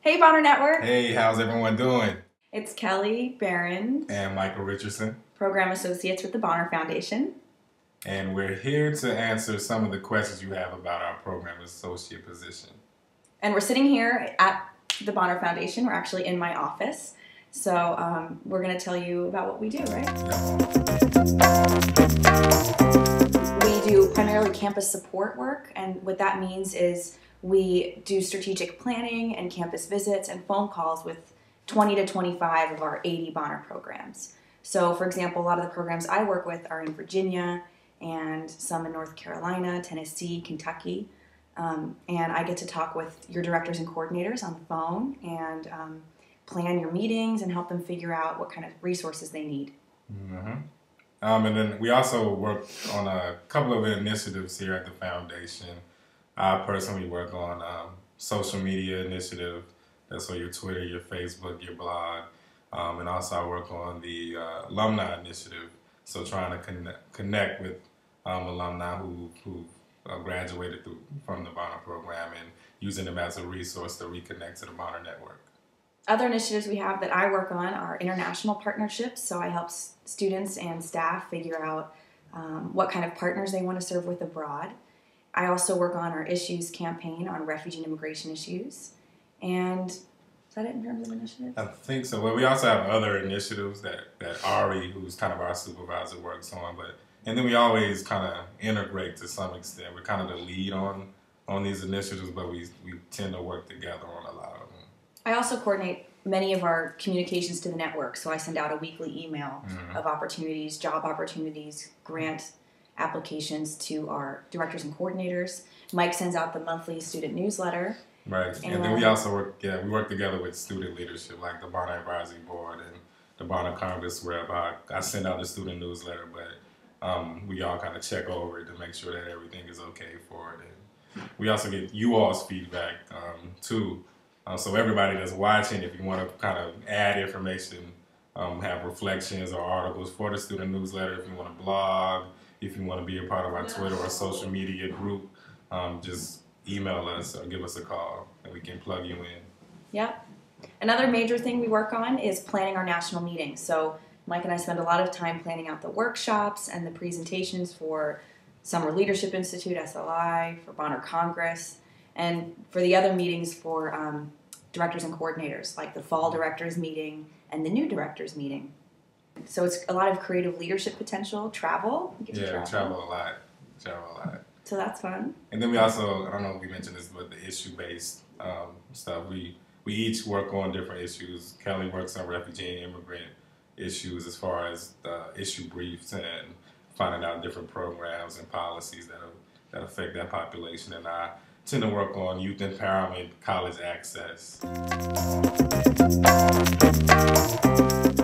Hey, Bonner Network. Hey, how's everyone doing? It's Kelly Behrend, And Michael Richardson. Program Associates with the Bonner Foundation. And we're here to answer some of the questions you have about our program associate position. And we're sitting here at the Bonner Foundation. We're actually in my office. So we're going to tell you about what we do, right? Yep. We do primarily campus support work, and what that means is we do strategic planning and campus visits and phone calls with 20 to 25 of our 80 Bonner programs. So, for example, a lot of the programs I work with are in Virginia and some in North Carolina, Tennessee, Kentucky. And I get to talk with your directors and coordinators on the phone and plan your meetings and help them figure out what kind of resources they need. Mm-hmm. And then we also work on a couple of initiatives here at the foundation. I personally work on social media initiative. That's on your Twitter, your Facebook, your blog. And also I work on the alumni initiative. So trying to connect with alumni who graduated from the Bonner program and using them as a resource to reconnect to the Bonner network. Other initiatives we have that I work on are international partnerships. So I help students and staff figure out what kind of partners they want to serve with abroad. I also work on our issues campaign on refugee and immigration issues. And is that it in terms of initiatives? I think so. Well, we also have other initiatives that Ari, who's kind of our supervisor, works on. And then we always kind of integrate to some extent. We're kind of the lead on these initiatives, but we tend to work together on a lot of them. I also coordinate many of our communications to the network. So I send out a weekly email of opportunities, job opportunities, grant applications to our directors and coordinators. Mike sends out the monthly student newsletter. Right, and then we also work together with student leadership, like the Bonner Advisory Board and the Bonner Congress Rep. I send out the student newsletter, but we all kind of check over it to make sure that everything is okay for it. And we also get you all's feedback too. So everybody that's watching, if you want to kind of add information, have reflections or articles for the student newsletter, if you want to blog, if you want to be a part of our Twitter or social media group, just email us or give us a call and we can plug you in. Yep. Another major thing we work on is planning our national meetings. So Mike and I spend a lot of time planning out the workshops and the presentations for Summer Leadership Institute, SLI, for Bonner Congress, and for the other meetings for directors and coordinators, like the fall directors meeting and the new directors meeting. So it's a lot of creative leadership potential, travel. Travel a lot. So that's fun. And then we also, I don't know if we mentioned this, but the issue-based stuff. We each work on different issues. Kelly works on refugee and immigrant issues as far as issue briefs and finding out different programs and policies that affect that population. And I tend to work on youth empowerment, college access.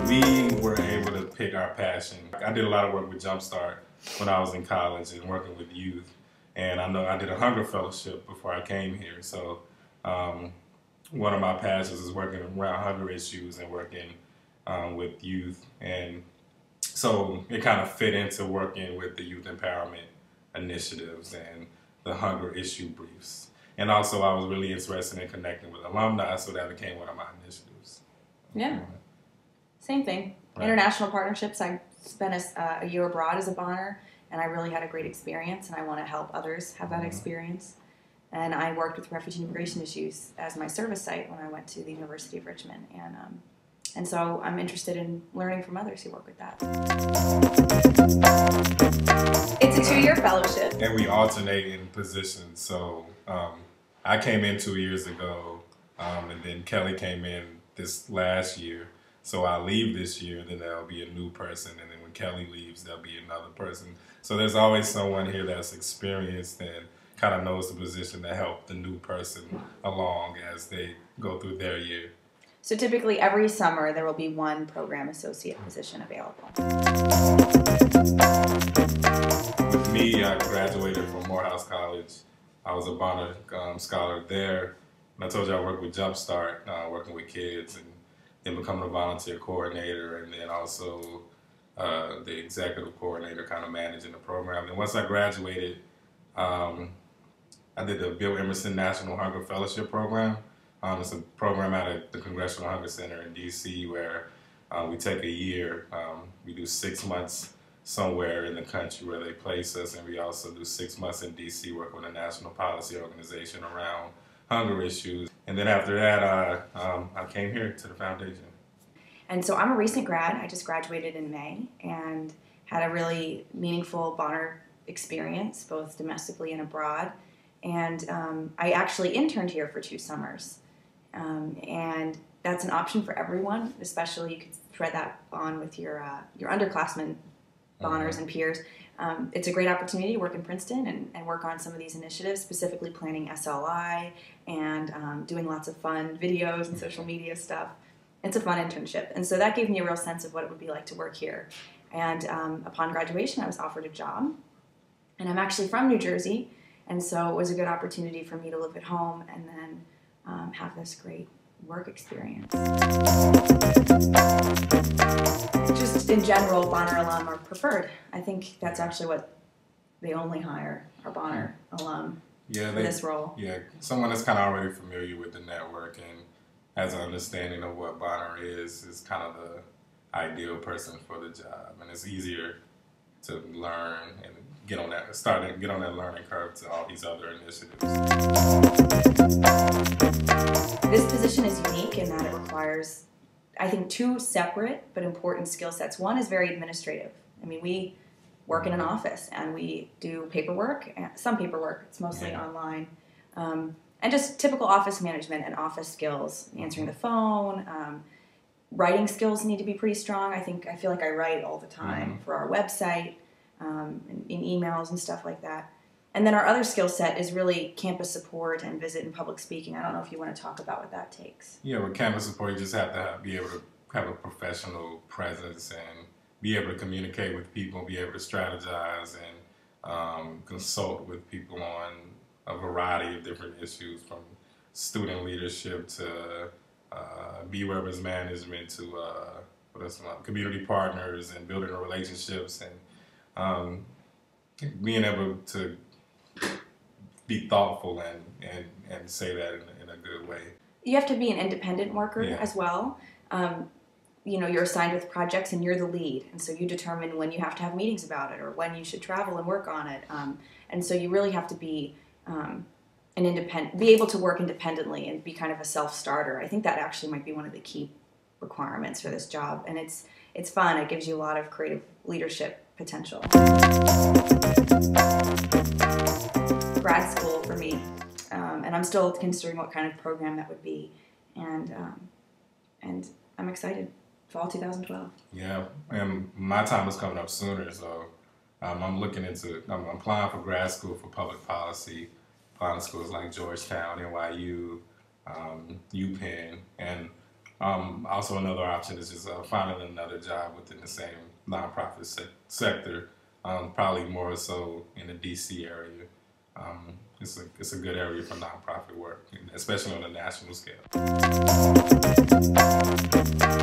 We were able to pick our passion. I did a lot of work with Jumpstart when I was in college and working with youth. And I know I did a hunger fellowship before I came here. So one of my passions is working around hunger issues and working with youth. And so it kind of fit into working with the youth empowerment initiatives and the hunger issue briefs. And also I was really interested in connecting with alumni, so that became one of my initiatives. Yeah. Same thing. Right. International partnerships. I spent a year abroad as a Bonner, and I really had a great experience, and I want to help others have that experience. And I worked with refugee and immigration issues as my service site when I went to the University of Richmond. And so I'm interested in learning from others who work with that. It's a 2-year fellowship. And we alternate in positions. So I came in 2 years ago, and then Kelly came in this last year. So I leave this year, then there'll be a new person, and then when Kelly leaves, there'll be another person. So there's always someone here that's experienced and kind of knows the position to help the new person along as they go through their year. So typically every summer there will be one program associate position available. With me, I graduated from Morehouse College. I was a Bonner scholar there. And I told you I worked with Jumpstart, working with kids, and then becoming a volunteer coordinator, and then also the executive coordinator, kind of managing the program. And once I graduated, I did the Bill Emerson National Hunger Fellowship Program. It's a program out at the Congressional Hunger Center in D.C. where we take a year. We do 6 months somewhere in the country where they place us, and we also do 6 months in D.C. working with a national policy organization around hunger issues. And then after that, I came here to the foundation. And so I'm a recent grad. I just graduated in May and had a really meaningful Bonner experience, both domestically and abroad. And I actually interned here for 2 summers. And that's an option for everyone, especially you could thread that on with your underclassmen, Bonners and peers. It's a great opportunity to work in Princeton and work on some of these initiatives, specifically planning SLI and doing lots of fun videos and social media stuff. It's a fun internship. And so that gave me a real sense of what it would be like to work here. And upon graduation, I was offered a job. And I'm actually from New Jersey, and so it was a good opportunity for me to live at home and then have this great work experience. Just in general, Bonner alum are preferred. I think that's actually what they only hire, are Bonner alum for this role. Yeah, someone that's kind of already familiar with the network and has an understanding of what Bonner is kind of the ideal person for the job. And it's easier to learn and get on that learning curve to all these other initiatives. This position is unique in that it requires, I think, 2 separate but important skill sets. One is very administrative. I mean, we work in an office and we do paperwork, some paperwork, it's mostly online, and just typical office management and office skills, answering the phone. Writing skills need to be pretty strong. I feel like I write all the time for our website, in emails and stuff like that. And then our other skill set is really campus support and visit and public speaking. I don't know if you want to talk about what that takes. Yeah, with campus support, you just have to be able to have a professional presence and be able to communicate with people, be able to strategize and consult with people on a variety of different issues, from student leadership to B-Weber's management to community partners and building relationships and being able to be thoughtful and say that in a good way. You have to be an independent worker as well. You're assigned with projects and you're the lead, and so you determine when you have to have meetings about it or when you should travel and work on it. And so you really have to be be able to work independently and be kind of a self-starter. I think that actually might be one of the key requirements for this job, and it's fun. It gives you a lot of creative leadership potential. Grad school for me, and I'm still considering what kind of program that would be, and I'm excited. Fall 2012. Yeah, and my time is coming up sooner, so I'm applying for grad school for public policy, applying to schools like Georgetown, NYU, UPenn, and also another option is just finding another job within the same nonprofit sector, probably more so in the DC area. It's a good area for nonprofit work, especially on a national scale.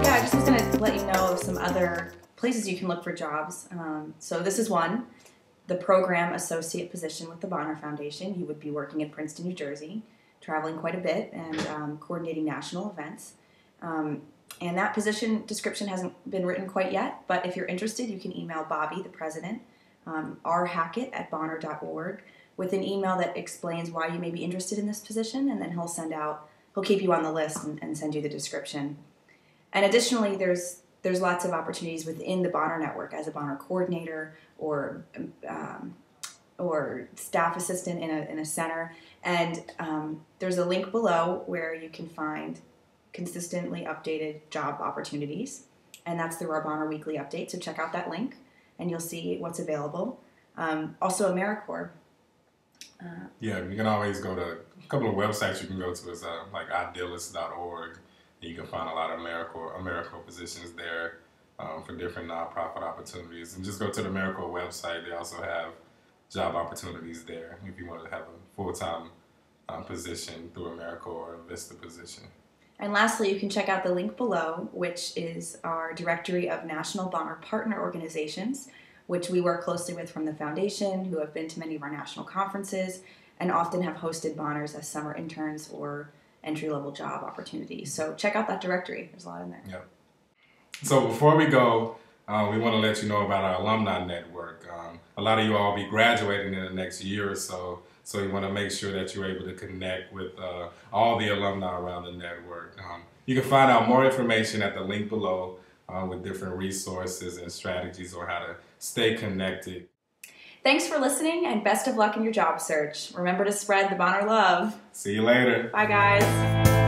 Yeah, I just was going to let you know of some other places you can look for jobs. So this is one, the program associate position with the Bonner Foundation. You would be working in Princeton, New Jersey, traveling quite a bit and coordinating national events. And that position description hasn't been written quite yet, but if you're interested, you can email Bobby, the president, rhackett@bonner.org, with an email that explains why you may be interested in this position, and then he'll keep you on the list and send you the description. And additionally, there's lots of opportunities within the Bonner network as a Bonner coordinator or staff assistant in a center. And there's a link below where you can find consistently updated job opportunities, and that's through our Bonner Weekly Update. So check out that link, and you'll see what's available. Also, AmeriCorps. Yeah, you can always go to a couple of websites you can go to. Is like idealist.org. You can find a lot of AmeriCorps positions there for different nonprofit opportunities. And just go to the AmeriCorps website. They also have job opportunities there if you want to have a full-time position through AmeriCorps or a Vista position. And lastly, you can check out the link below, which is our directory of National Bonner Partner Organizations, which we work closely with from the foundation, who have been to many of our national conferences and often have hosted Bonners as summer interns or entry-level job opportunities. So check out that directory. There's a lot in there. Yep. So before we go, we want to let you know about our alumni network. A lot of you all will be graduating in the next year or so, so you want to make sure that you're able to connect with all the alumni around the network. You can find out more information at the link below with different resources and strategies on how to stay connected. Thanks for listening, and best of luck in your job search. Remember to spread the Bonner love. See you later. Bye, guys.